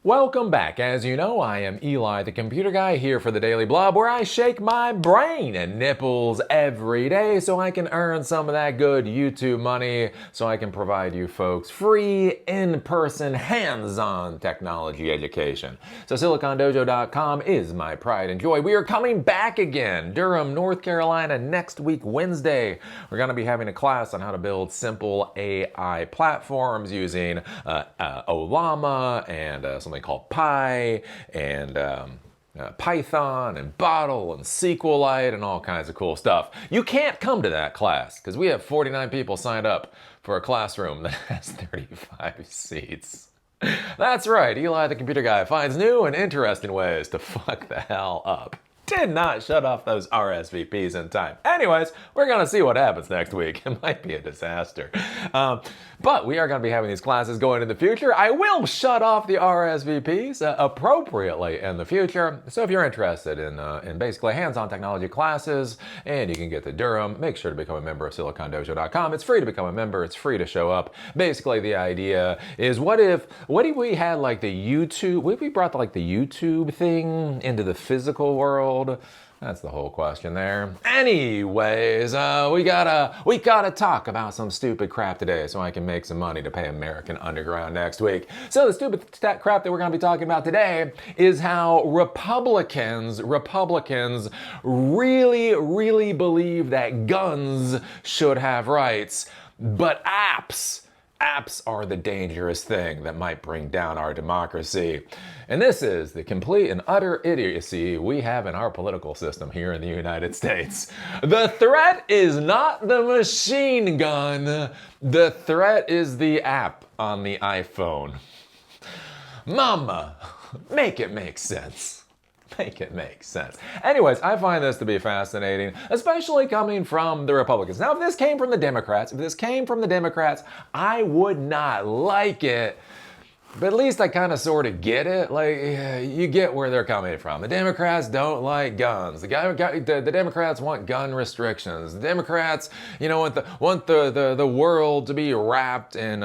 Welcome back. As you know, I am Eli, the computer guy, here for the Daily Blob, where I shake my brain and nipples every day so I can earn some of that good YouTube money, so I can provide you folks free, in-person, hands-on technology education. So SiliconDojo.com is my pride and joy. We are coming back again, Durham, North Carolina, next week, Wednesday. We're going to be having a class on how to build simple AI platforms using Olama and something called Pi and Python and Bottle and SQLite and all kinds of cool stuff. You can't come to that class because we have 49 people signed up for a classroom that has 35 seats. That's right, Eli the computer guy finds new and interesting ways to fuck the hell up. Did not shut off those RSVPs in time. Anyways, we're going to see what happens next week. It might be a disaster. But we are going to be having these classes going in the future. I will shut off the RSVPs appropriately in the future. So if you're interested in basically hands-on technology classes and you can get to Durham, make sure to become a member of SiliconDojo.com. It's free to become a member. It's free to show up. Basically, the idea is what if we had like the YouTube, what if we brought like the YouTube thing into the physical world? That's the whole question there. Anyways, we gotta talk about some stupid crap today so I can make some money to pay American Underground next week. So the stupid crap that we're gonna be talking about today is how Republicans really believe that guns should have rights, but apps are the dangerous thing that might bring down our democracy. And this is the complete and utter idiocy we have in our political system here in the United States. The threat is not the machine gun. The threat is the app on the iPhone. Mama, make it make sense. Make it make sense. Anyways, I find this to be fascinating, especially coming from the Republicans. Now, if this came from the Democrats, I would not like it. But at least I kind of sort of get it. Like, you get where they're coming from. The Democrats don't like guns. The Democrats want gun restrictions. The Democrats, want the world to be wrapped in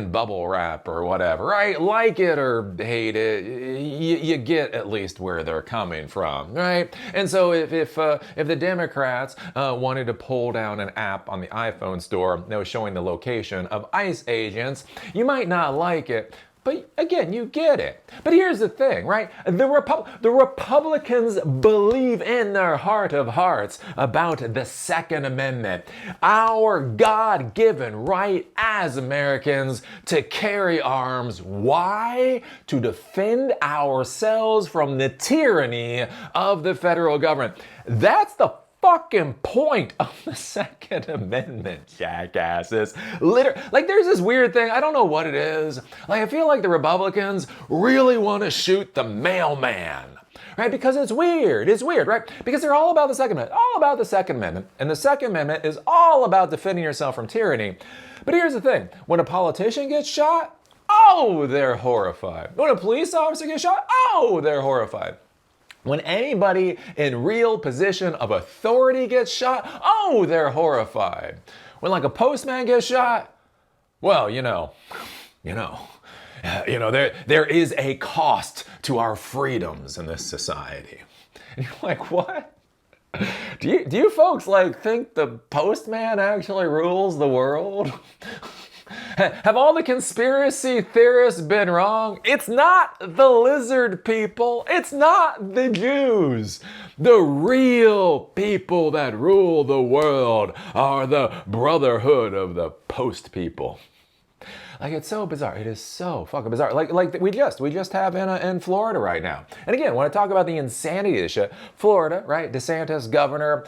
bubble wrap or whatever, right? Like it or hate it, you get at least where they're coming from, right? And so if the Democrats wanted to pull down an app on the iPhone store that was showing the location of ICE agents, you might not like it. But again, you get it. But here's the thing, right? The Republicans believe in their heart of hearts about the Second Amendment, our God-given right as Americans to carry arms. Why? To defend ourselves from the tyranny of the federal government. That's the fucking point of the Second Amendment, jackasses. Like, there's this weird thing, I don't know what it is. Like, I feel like the Republicans really want to shoot the mailman, right? Because it's weird, right? Because they're all about the Second Amendment, and the Second Amendment is all about defending yourself from tyranny. But here's the thing, when a politician gets shot, oh, they're horrified. When a police officer gets shot, oh, they're horrified. When anybody in real position of authority gets shot, oh, they're horrified. When like a postman gets shot, well, there is a cost to our freedoms in this society. And you're like, what? Do you folks like think the postman actually rules the world? Have all the conspiracy theorists been wrong? It's not the lizard people. It's not the Jews. The real people that rule the world are the brotherhood of the post people. Like, it's so bizarre. It is so fucking bizarre. Like we just have in Florida right now. And again, when I talk about the insanity of this shit, Florida, right? DeSantis, governor,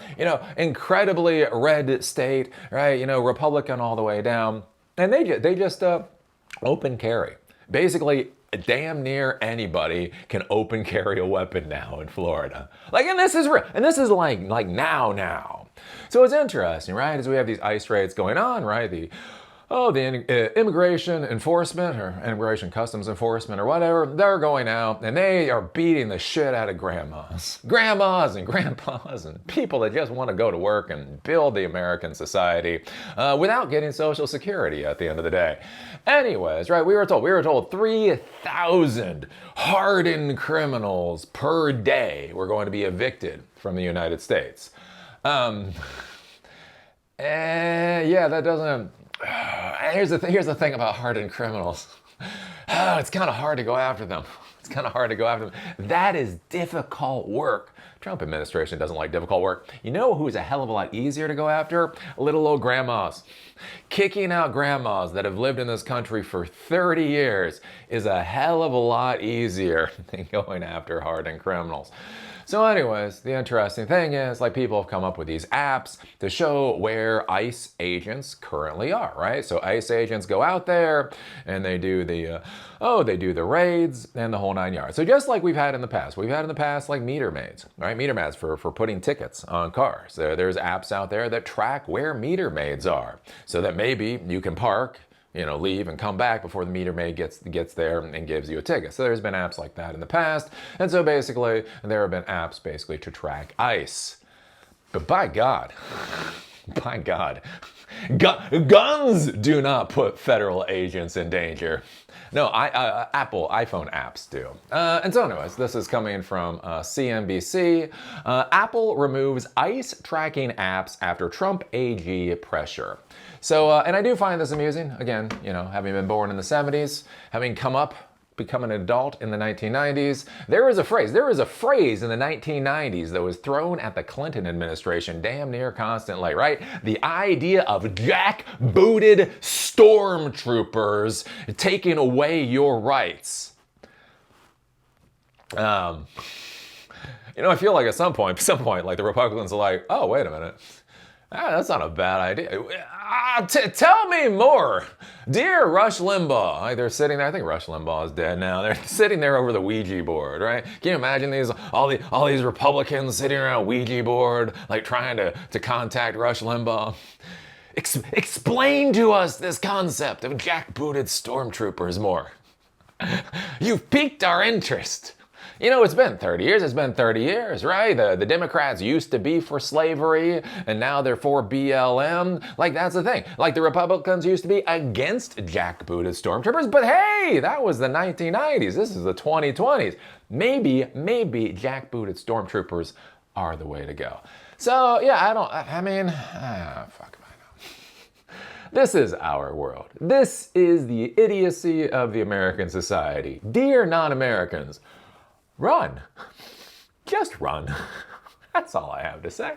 incredibly red state, right? Republican all the way down. And they just open carry. Basically, damn near anybody can open carry a weapon now in Florida. Like, and this is real. And this is like now. So it's interesting, right? As we have these ICE raids going on, right? the immigration enforcement or immigration customs enforcement or whatever, they're going out and they are beating the shit out of grandmas and grandpas and people that just want to go to work and build the American society without getting Social Security at the end of the day. Anyways, right, we were told 3,000 hardened criminals per day were going to be evicted from the United States. Yeah, that doesn't. Here's the thing about hardened criminals. It's kind of hard to go after them. That is difficult work. Trump administration doesn't like difficult work. You know who's a hell of a lot easier to go after? Little old grandmas. Kicking out grandmas that have lived in this country for 30 years is a hell of a lot easier than going after hardened criminals. So anyways, the interesting thing is, like, people have come up with these apps to show where ICE agents currently are, right? So ICE agents go out there and they do the raids and the whole 9 yards. So just like we've had in the past like meter maids, right? Meter maids for putting tickets on cars. There's apps out there that track where meter maids are so that maybe you can park, leave and come back before the meter maid gets there and gives you a ticket. So there's been apps like that in the past. And so basically, there have been apps basically to track ICE. But by God, guns do not put federal agents in danger. No, Apple iPhone apps do. And so anyways, this is coming from CNBC. Apple removes ICE tracking apps after Trump AG pressure. So, and I do find this amusing. Again, having been born in the 70s, having become an adult in the 1990s, there is a phrase in the 1990s that was thrown at the Clinton administration damn near constantly, right? The idea of jackbooted stormtroopers taking away your rights. I feel like at some point, like the Republicans are like, oh, wait a minute. That's not a bad idea. Tell me more. Dear Rush Limbaugh. They're sitting there. I think Rush Limbaugh is dead now. They're sitting there over the Ouija board, right? Can you imagine all these Republicans sitting around a Ouija board, like trying to contact Rush Limbaugh? Explain to us this concept of jackbooted stormtroopers more. You've piqued our interest. It's been 30 years. It's been 30 years, right? The Democrats used to be for slavery, and now they're for BLM. Like, that's the thing. Like, the Republicans used to be against jackbooted stormtroopers, but hey, that was the 1990s. This is the 2020s. Maybe jackbooted stormtroopers are the way to go. So, yeah, fuck. This is our world. This is the idiocy of the American society. Dear non-Americans, run. Just run. That's all I have to say.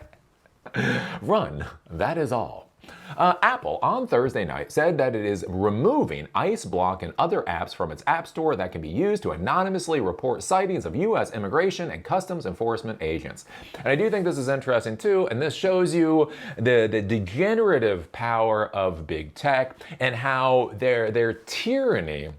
Run. That is all. Apple on Thursday night said that it is removing ICEBlock and other apps from its app store that can be used to anonymously report sightings of U.S. immigration and customs enforcement agents. And I do think this is interesting too, and this shows you the degenerative power of big tech and how their tyranny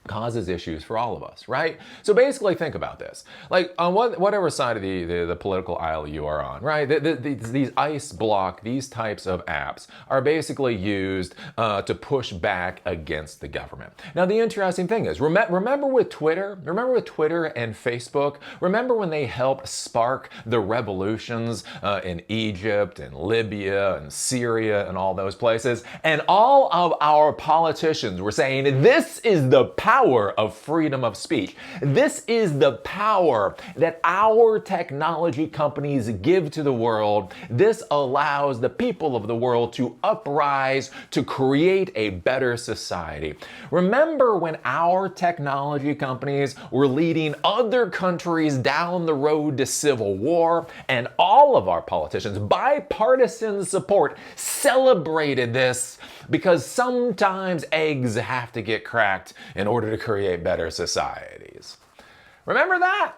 causes issues for all of us, right? So basically think about this. Like, on whatever side of the political aisle you are on, right? These ICEBlock, these types of apps are basically used to push back against the government. Now, the interesting thing is, remember with Twitter and Facebook? Remember when they helped spark the revolutions in Egypt and Libya and Syria and all those places? And all of our politicians were saying, this is the power of freedom of speech. This is the power that our technology companies give to the world. This allows the people of the world to uprise to create a better society. Remember when our technology companies were leading other countries down the road to civil war, and all of our politicians, bipartisan support, celebrated this because sometimes eggs have to get cracked in order to create better societies. Remember that?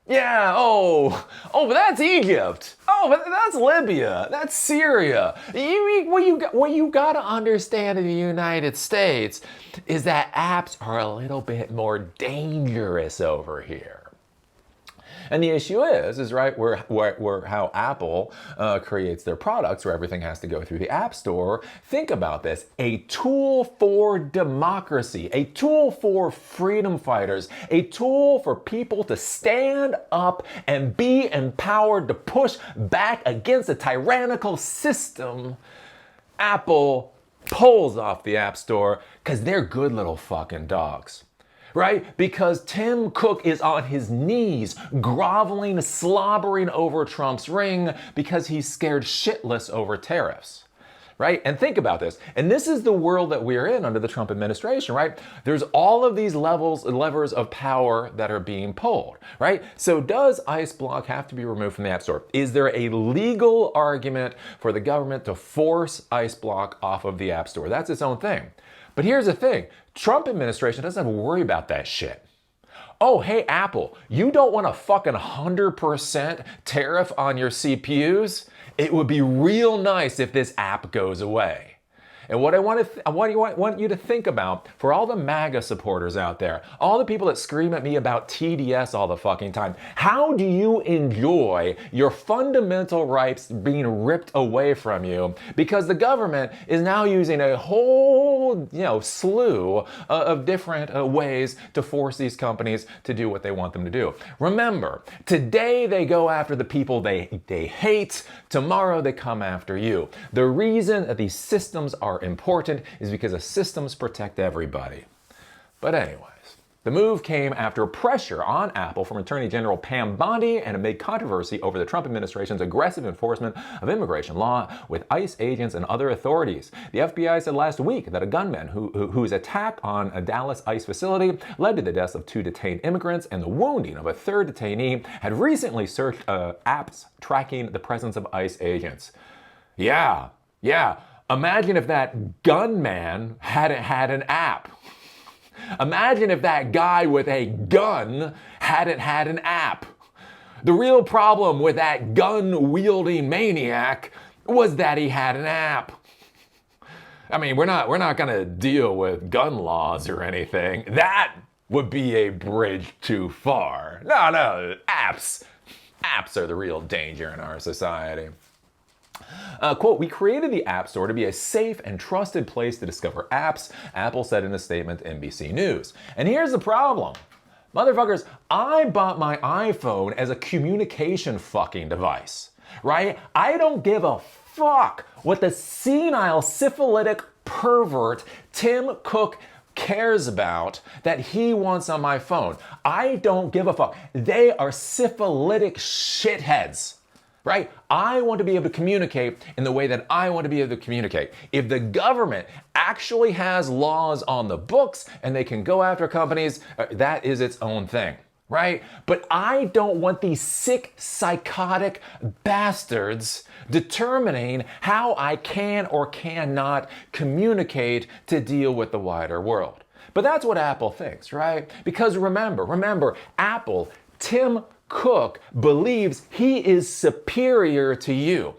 Yeah, but that's Egypt. Oh, but that's Libya. That's Syria. What you gotta understand in the United States is that apps are a little bit more dangerous over here. And the issue is right, where how Apple creates their products, where everything has to go through the App Store. Think about this: a tool for democracy, a tool for freedom fighters, a tool for people to stand up and be empowered to push back against a tyrannical system. Apple pulls off the App Store because they're good little fucking dogs. Right? Because Tim Cook is on his knees, groveling, slobbering over Trump's ring because he's scared shitless over tariffs. Right? And think about this. And this is the world that we're in under the Trump administration, right? There's all of these levers of power that are being pulled, right? So does ICEBlock have to be removed from the App Store? Is there a legal argument for the government to force ICEBlock off of the App Store? That's its own thing. But here's the thing. Trump administration doesn't have to worry about that shit. Oh, hey, Apple, you don't want a fucking 100% tariff on your CPUs? It would be real nice if this app goes away. And what I want you to think about, for all the MAGA supporters out there, all the people that scream at me about TDS all the fucking time, how do you enjoy your fundamental rights being ripped away from you because the government is now using a whole, slew of different ways to force these companies to do what they want them to do? Remember, today they go after the people they hate, tomorrow they come after you. The reason that these systems are important is because the systems protect everybody. But anyways, the move came after pressure on Apple from Attorney General Pam Bondi and amid controversy over the Trump administration's aggressive enforcement of immigration law with ICE agents and other authorities. The FBI said last week that a gunman whose attack on a Dallas ICE facility led to the deaths of 2 detained immigrants and the wounding of a 3rd detainee had recently searched apps tracking the presence of ICE agents. Yeah. Imagine if that gunman hadn't had an app. Imagine if that guy with a gun hadn't had an app. The real problem with that gun-wielding maniac was that he had an app. I mean, we're not gonna deal with gun laws or anything. That would be a bridge too far. No, apps. Apps are the real danger in our society. Quote, "We created the App Store to be a safe and trusted place to discover apps," Apple said in a statement to NBC News. And here's the problem. Motherfuckers, I bought my iPhone as a communication fucking device, right? I don't give a fuck what the senile, syphilitic pervert Tim Cook cares about that he wants on my phone. I don't give a fuck. They are syphilitic shitheads. Right? I want to be able to communicate in the way that I want to be able to communicate. If the government actually has laws on the books and they can go after companies, that is its own thing, right? But I don't want these sick, psychotic bastards determining how I can or cannot communicate to deal with the wider world. But that's what Apple thinks, right? Because remember, Apple, Tim Cook believes he is superior to you.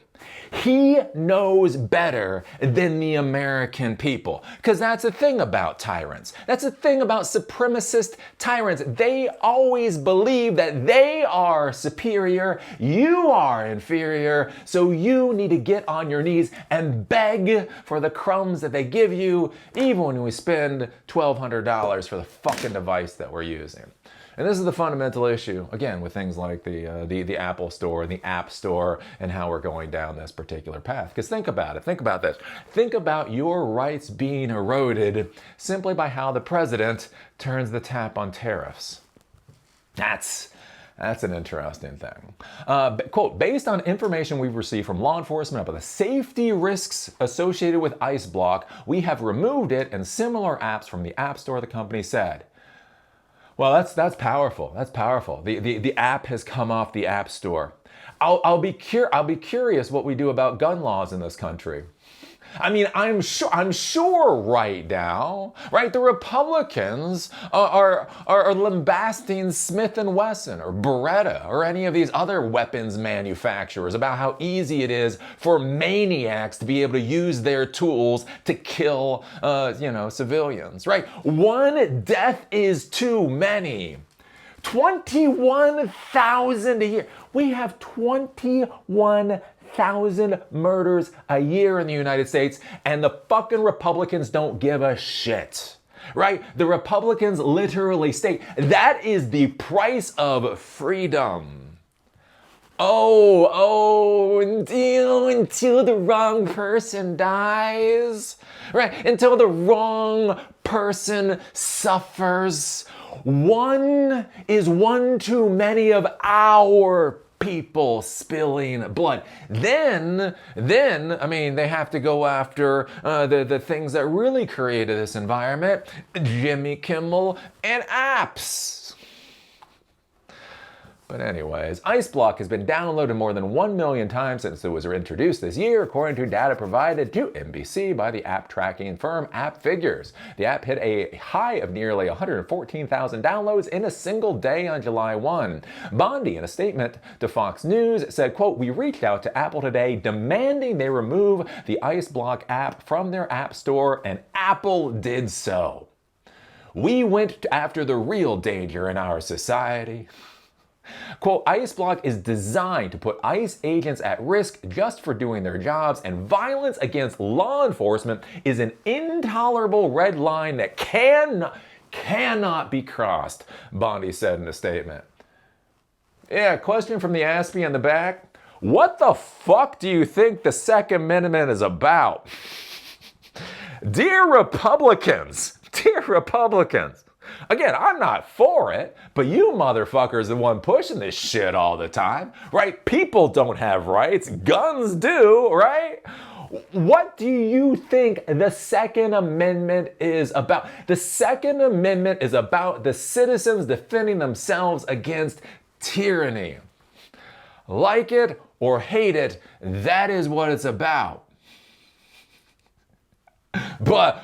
He knows better than the American people. Because that's the thing about tyrants. That's the thing about supremacist tyrants. They always believe that they are superior, you are inferior, so you need to get on your knees and beg for the crumbs that they give you, even when we spend $1,200 for the fucking device that we're using. And this is the fundamental issue, again, with things like the Apple Store and the App Store and how we're going down this particular path. Because think about it. Think about this. Think about your rights being eroded simply by how the president turns the tap on tariffs. That's an interesting thing. Quote, "Based on information we've received from law enforcement about the safety risks associated with ICEBlock, we have removed it and similar apps from the App Store," the company said. Well, that's powerful. That's powerful. The app has come off the App Store. I'll be curious what we do about gun laws in this country. I mean, I'm sure right now, right, the Republicans are lambasting Smith & Wesson or Beretta or any of these other weapons manufacturers about how easy it is for maniacs to be able to use their tools to kill, civilians, right? One death is too many. 21,000 a year. We have 21,000 murders a year in the United States, and the fucking Republicans don't give a shit. Right? The Republicans literally state that is the price of freedom. Until the wrong person dies. Right? Until the wrong person suffers. One is one too many of our people spilling blood. Then, I mean, they have to go after the things that really created this environment, Jimmy Kimmel and apps. But anyways, ICEBlock has been downloaded more than 1 million times since it was introduced this year, according to data provided to NBC by the app tracking firm App Figures. The app hit a high of nearly 114,000 downloads in a single day on July 1. Bondi, in a statement to Fox News, said, quote, "We reached out to Apple today demanding they remove the ICEBlock app from their app store, and Apple did so. We went after the real danger in our society." Quote, ICEBlock is designed to put ICE agents at risk just for doing their jobs, and violence against law enforcement is an intolerable red line that cannot be crossed, Bondi said in a statement. Yeah, question from the Aspie in the back. What the fuck do you think the Second Amendment is about? Dear Republicans, again, I'm not for it, but you motherfuckers are the one pushing this shit all the time, right? People don't have rights, guns do, right? What do you think the Second Amendment is about? The Second Amendment is about the citizens defending themselves against tyranny. Like it or hate it, that is what it's about. But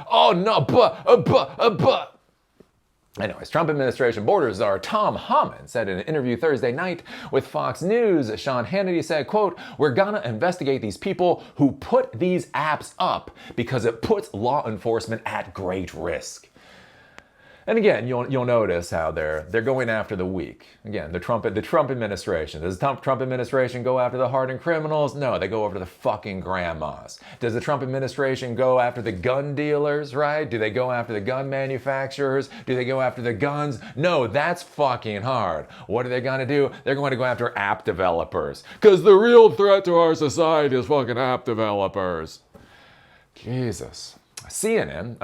anyways, Trump administration border czar Tom Homan said in an interview Thursday night with Fox News, Sean Hannity said, quote, "We're gonna investigate these people who put these apps up because it puts law enforcement at great risk." And again, you'll notice how they're going after the weak. Again, the Trump administration. Does the Trump administration go after the hardened criminals? No, they go after the fucking grandmas. Does the Trump administration go after the gun dealers, right? Do they go after the gun manufacturers? Do they go after the guns? No, that's fucking hard. What are they gonna do? They're going to go after app developers. Because the real threat to our society is fucking app developers. Jesus. CNN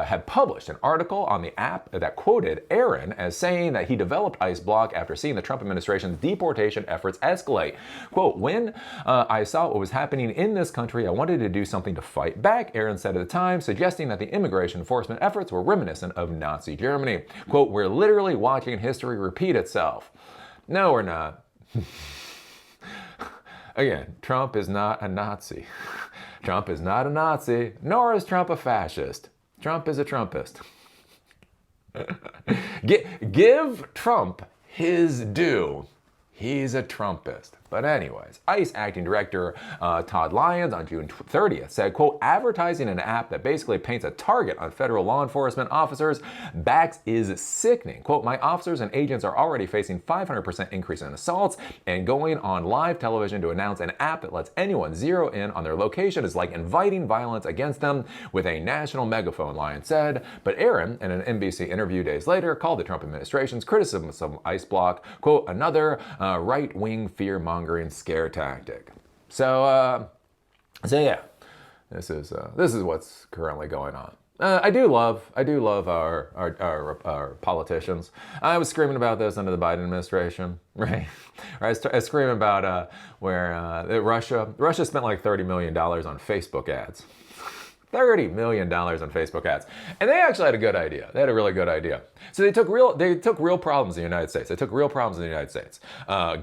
had published an article on the app that quoted Aaron as saying that he developed ICEBlock after seeing the Trump administration's deportation efforts escalate. Quote, "When I saw what was happening in this country, I wanted to do something to fight back," Aaron said at the time, suggesting that the immigration enforcement efforts were reminiscent of Nazi Germany. Quote, "We're literally watching history repeat itself." No, we're not. Again, Trump is not a Nazi. Trump is not a Nazi, nor is Trump a fascist. Trump is a Trumpist. Give Trump his due. He's a Trumpist. But anyways, ICE acting director Todd Lyons on June 30th said, quote, "Advertising an app that basically paints a target on federal law enforcement officers' backs is sickening. Quote, my officers and agents are already facing 500% increase in assaults, and going on live television to announce an app that lets anyone zero in on their location is like inviting violence against them with a national megaphone," Lyons said. But Aaron, in an NBC interview days later, called the Trump administration's criticism of ICEBlock, quote, "another right-wing fear-mongering scare tactic." So yeah, this is what's currently going on. I do love our politicians. I was screaming about this under the Biden administration, right? I was screaming about where Russia spent like $30 million on Facebook ads. $30 million on Facebook ads. And they actually had a good idea. They had a really good idea. So they took real problems in the United States. They took real problems in the United States.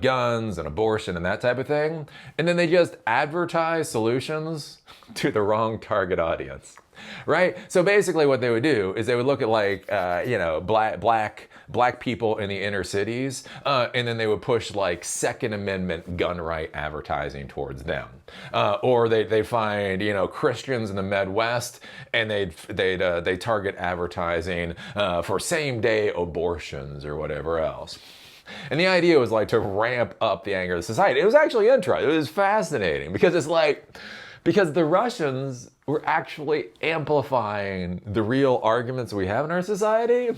Guns and abortion and that type of thing. And then they just advertised solutions to the wrong target audience. Right? So basically what they would do is they would look at like, black people in the inner cities, and then they would push like Second Amendment gun right advertising towards them. Or they find, Christians in the Midwest, and they target advertising for same day abortions or whatever else. And the idea was like to ramp up the anger of the society. It was actually interesting. It was fascinating because because the Russians were actually amplifying the real arguments we have in our society.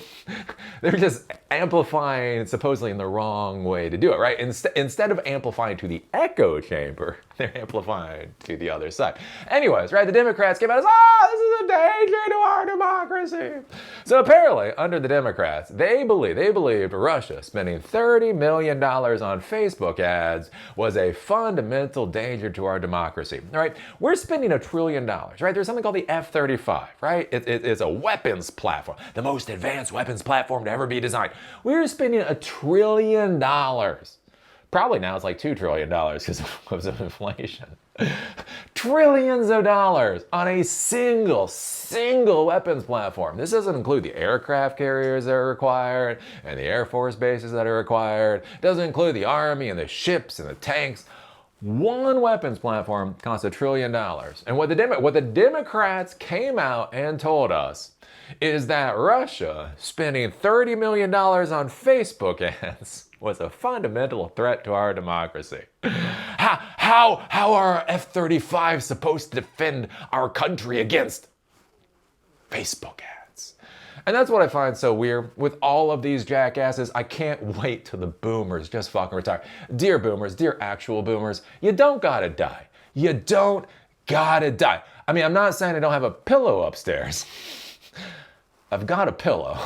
They're just amplifying supposedly in the wrong way to do it, right? Instead of amplifying to the echo chamber, they're amplifying to the other side. Anyways, right, the Democrats came out as, this is a danger to our democracy. So apparently, under the Democrats, they believed Russia spending $30 million on Facebook ads was a fundamental danger to our democracy, right? We're spending $1 trillion, right? There's something called the F-35, right? It's a weapons platform, the most advanced weapons platform to ever be designed. We're spending $1 trillion. Probably now it's like $2 trillion because of inflation. Trillions of dollars on a single weapons platform. This doesn't include the aircraft carriers that are required and the Air Force bases that are required. It doesn't include the Army and the ships and the tanks. One weapons platform costs $1 trillion. And what the Democrats came out and told us is that Russia spending $30 million on Facebook ads was a fundamental threat to our democracy. How are F-35 supposed to defend our country against Facebook ads? And that's what I find so weird with all of these jackasses. I can't wait till the boomers just fucking retire. Dear boomers, dear actual boomers, you don't gotta die. You don't gotta die. I mean, I'm not saying I don't have a pillow upstairs. I've got a pillow.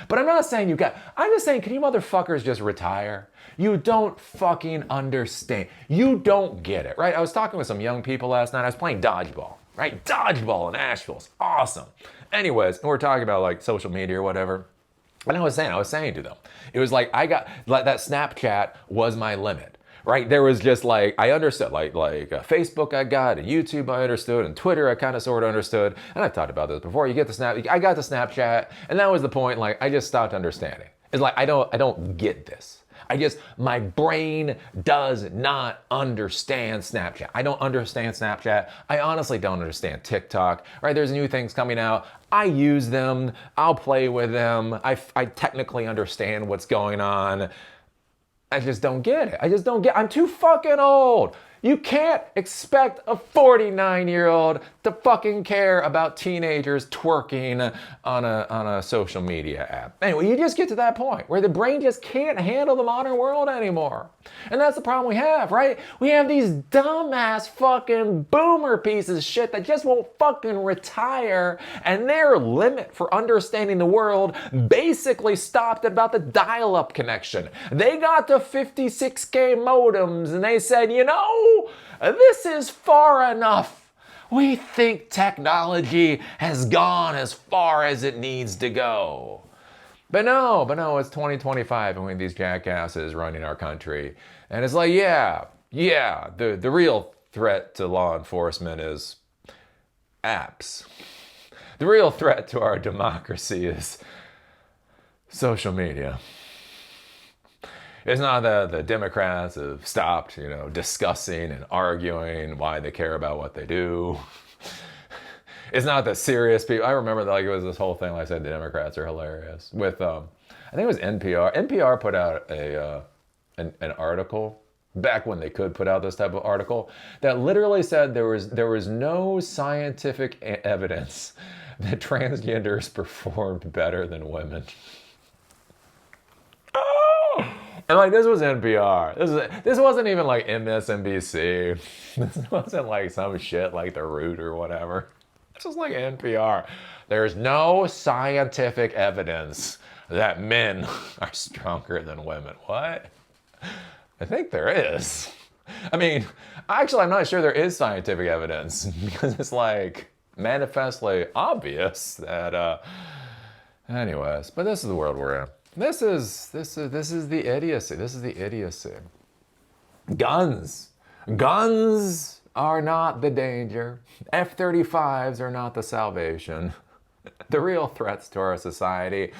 But I'm not saying I'm just saying, can you motherfuckers just retire? You don't fucking understand. You don't get it, right? I was talking with some young people last night. I was playing dodgeball, right? Dodgeball in Asheville. It's awesome. Anyways, and we're talking about like social media or whatever. And I was saying to them, it was like that Snapchat was my limit. Right, there was just like, I understood, like Facebook I got, and YouTube I understood, and Twitter I kind of sort of understood, and I've talked about this before. I got the Snapchat, and that was the point. Like, I just stopped understanding. It's like I don't get this. My brain does not understand Snapchat. I don't understand Snapchat. I honestly don't understand TikTok. Right, there's new things coming out. I use them. I'll play with them. I technically understand what's going on. I just don't get it. I'm too fucking old. You can't expect a 49-year-old to fucking care about teenagers twerking on a social media app. Anyway, you just get to that point where the brain just can't handle the modern world anymore. And that's the problem we have, right? We have these dumbass fucking boomer pieces of shit that just won't fucking retire, and their limit for understanding the world basically stopped at about the dial-up connection. They got to 56K modems and they said, this is far enough. We think technology has gone as far as it needs to go. But no, it's 2025 and we have these jackasses running our country. And it's like, the real threat to law enforcement is apps. The real threat to our democracy is social media. It's not that the Democrats have stopped, discussing and arguing why they care about what they do. It's not that serious people. I remember that, it was this whole thing. Like I said, the Democrats are hilarious. With, I think it was NPR. NPR put out an article back when they could put out this type of article that literally said there was no scientific evidence that transgenders performed better than women. And this was NPR. This wasn't even like MSNBC. This wasn't like some shit like The Root or whatever. This was like NPR. There's no scientific evidence that men are stronger than women. What? I think there is. I mean, actually, I'm not sure there is scientific evidence because it's like manifestly obvious that. Anyways, but this is the world we're in. This is the idiocy. Guns are not the danger. F-35s are not the salvation. The real threats to our society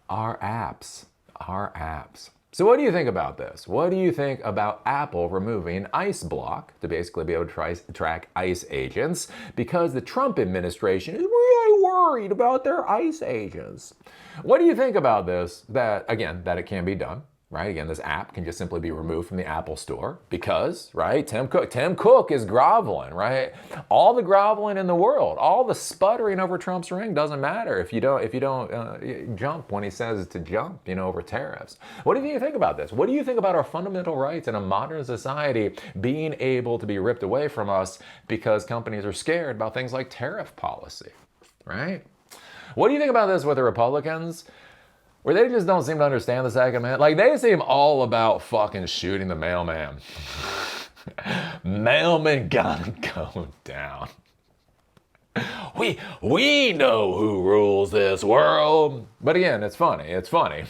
are apps. Are apps. So what do you think about this? What do you think about Apple removing ICEBlock to basically be able to track ICE agents because the Trump administration is really worried about their ICE agents? What do you think about this? That, again, that it can be done. Right? Again, this app can just simply be removed from the Apple Store because, right, Tim Cook is groveling, right? All the groveling in the world, all the sputtering over Trump's ring doesn't matter if you don't jump when he says to jump, over tariffs. What do you think about this? What do you think about our fundamental rights in a modern society being able to be ripped away from us because companies are scared about things like tariff policy, right? What do you think about this with the Republicans? Where they just don't seem to understand the Second Amendment. Like, they seem all about fucking shooting the mailman. Mailman gonna go down. We know who rules this world. But again, it's funny. It's funny.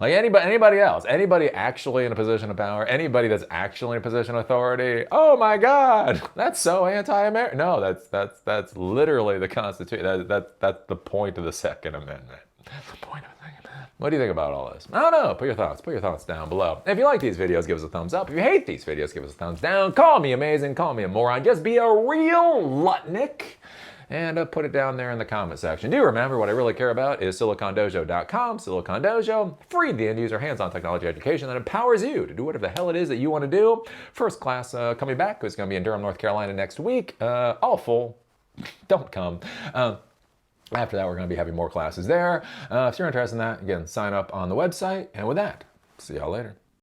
Like anybody else, anybody actually in a position of power, anybody that's actually in a position of authority, oh my God, that's so anti-American. No, that's literally the Constitution. That's the point of the Second Amendment. That's the point of the Second Amendment. What do you think about all this? I don't know. Put your thoughts down below. If you like these videos, give us a thumbs up. If you hate these videos, give us a thumbs down. Call me amazing. Call me a moron. Just be a real Lutnick. And put it down there in the comment section. Do remember, what I really care about is silicondojo.com, Silicon Dojo, free the end user, hands-on technology education that empowers you to do whatever the hell it is that you want to do. First class coming back, it's going to be in Durham, North Carolina next week. All full. Don't come. After that, we're going to be having more classes there. If you're interested in that, again, sign up on the website. And with that, see y'all later.